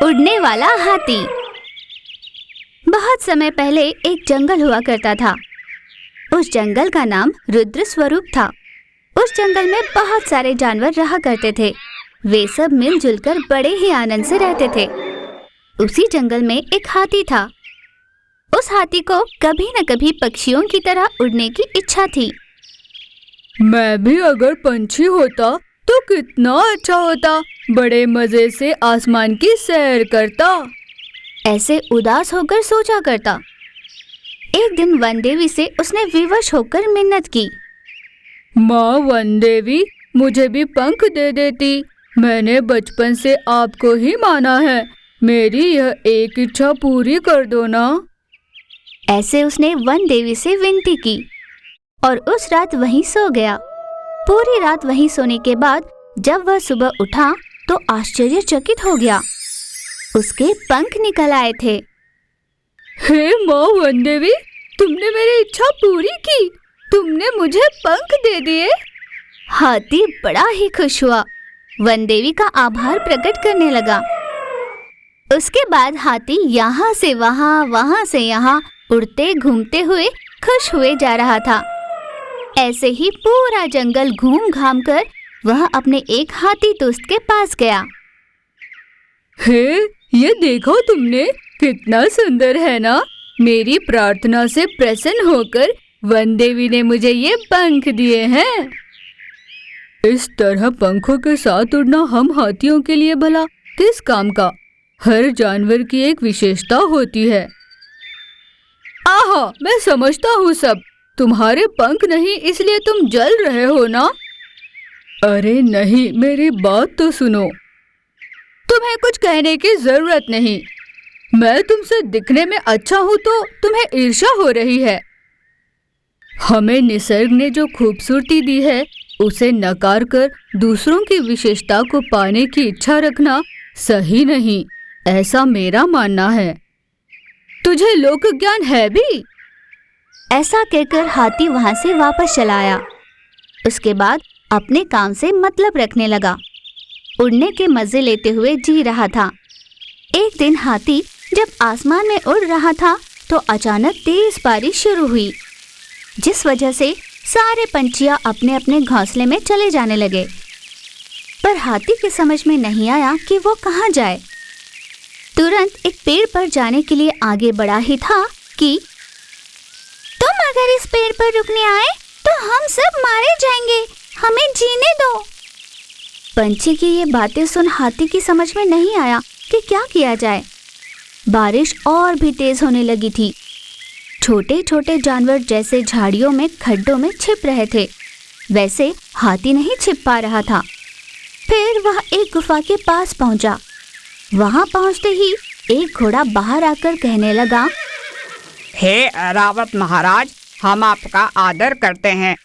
उड़ने वाला हाथी। बहुत समय पहले एक जंगल हुआ करता था। उस जंगल का नाम रुद्र स्वरूप था। उस जंगल में बहुत सारे जानवर रहा करते थे। वे सब मिलजुल कर बड़े ही आनंद से रहते थे। उसी जंगल में एक हाथी था। उस हाथी को कभी न कभी पक्षियों की तरह उड़ने की इच्छा थी। मैं भी अगर पंछी होता तो कितना अच्छा होता, बड़े मजे से आसमान की सैर करता। ऐसे उदास होकर सोचा करता। एक दिन वन देवी से उसने विवश होकर मिन्नत की। माँ वन देवी, मुझे भी पंख दे देती। मैंने बचपन से आपको ही माना है। मेरी यह एक इच्छा पूरी कर दो ना। ऐसे उसने वन देवी से विनती की और उस रात वहीं सो गया। पूरी रात वहीं सोने के बाद जब वह सुबह उठा तो आश्चर्यचकित हो गया। उसके पंख निकल आए थे। हे माँ वन देवी, तुमने मेरी इच्छा पूरी की। तुमने मुझे पंख दे दिए। हाथी बड़ा ही खुश हुआ। वन देवी का आभार प्रकट करने लगा। उसके बाद हाथी यहाँ से वहाँ, वहाँ से यहाँ उड़ते घूमते हुए खुश हुए जा रहा था। ऐसे ही पूरा जंगल घूम घाम कर वह अपने एक हाथी दोस्त के पास गया। हे, ये देखो तुमने, कितना सुंदर है ना। मेरी प्रार्थना से प्रसन्न होकर वन देवी ने मुझे ये पंख दिए हैं। इस तरह पंखों के साथ उड़ना हम हाथियों के लिए भला किस काम का। हर जानवर की एक विशेषता होती है। आहा, मैं समझता हूँ सब। तुम्हारे पंख नहीं इसलिए तुम जल रहे हो ना। अरे नहीं, मेरी बात तो सुनो। तुम्हें कुछ कहने की जरूरत नहीं। मैं तुमसे दिखने में अच्छा हूँ तो तुम्हें ईर्ष्या हो रही है। हमें निसर्ग ने जो खूबसूरती दी है उसे नकार कर दूसरों की विशेषता को पाने की इच्छा रखना सही नहीं, ऐसा मेरा मानना है। तुझे लोक ज्ञान है भी? ऐसा कहकर हाथी वहां से वापस चला आया। उसके बाद अपने काम से मतलब रखने लगा। उड़ने के मजे लेते हुए जी रहा था। एक दिन हाथी जब आसमान में उड़ रहा था तो अचानक तेज बारिश शुरू हुई, जिस वजह से सारे पंछियां अपने अपने घोंसले में चले जाने लगे। पर हाथी के समझ में नहीं आया कि वो कहाँ जाए। तुरंत एक पेड़ पर जाने के लिए आगे बढ़ा ही था कि तुम अगर इस पेड़ पर रुकने आए तो हम सब मारे जाएंगे, हमें जीने दो। पंछी की ये बातें सुन हाथी की समझ में नहीं आया कि क्या किया जाए। बारिश और भी तेज होने लगी थी। छोटे छोटे जानवर जैसे झाड़ियों में खड्डों में छिप रहे थे, वैसे हाथी नहीं छिप पा रहा था। फिर वह एक गुफा के पास पहुंचा। वहां पहुंचते ही एक घोड़ा बाहर आकर कहने लगा, हे ऐरावत महाराज, हम आपका आदर करते हैं,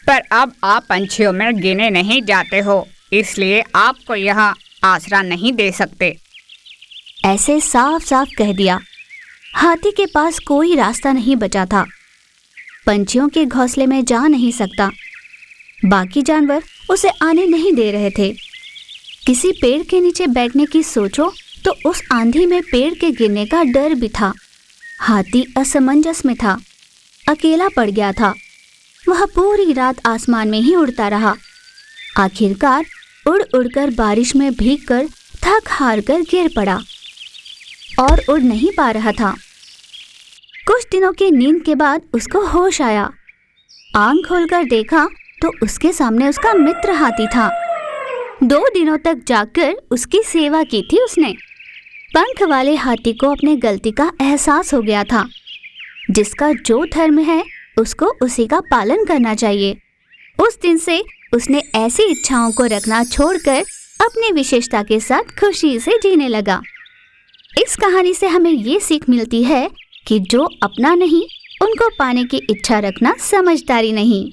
पर अब आप पंछियों में गिने नहीं जाते हो, इसलिए आपको यहाँ आसरा नहीं दे सकते। ऐसे साफ साफ कह दिया। हाथी के पास कोई रास्ता नहीं बचा था। पंछियों के घोंसले में जा नहीं सकता। बाकी जानवर उसे आने नहीं दे रहे थे। किसी पेड़ के नीचे बैठने की सोचो तो उस आंधी में पेड़ के गिरने का डर भी था। हाथी असमंजस में था, अकेला पड़ गया था। वह पूरी रात आसमान में ही उड़ता रहा। आखिरकार उड़ उड़कर बारिश में भीगकर थक हार कर गिर पड़ा और उड़ नहीं पा रहा था। कुछ दिनों की नींद के बाद उसको होश आया। आंख खोलकर देखा तो उसके सामने उसका मित्र हाथी था। 2 दिनों तक जागकर उसकी सेवा की थी उसने। पंख वाले हाथी को अपने गलती का एहसास हो गया था। जिसका जो धर्म है उसको उसी का पालन करना चाहिए। उस दिन से उसने ऐसी इच्छाओं को रखना छोड़कर अपनी विशेषता के साथ खुशी से जीने लगा। इस कहानी से हमें ये सीख मिलती है कि जो अपना नहीं उनको पाने की इच्छा रखना समझदारी नहीं।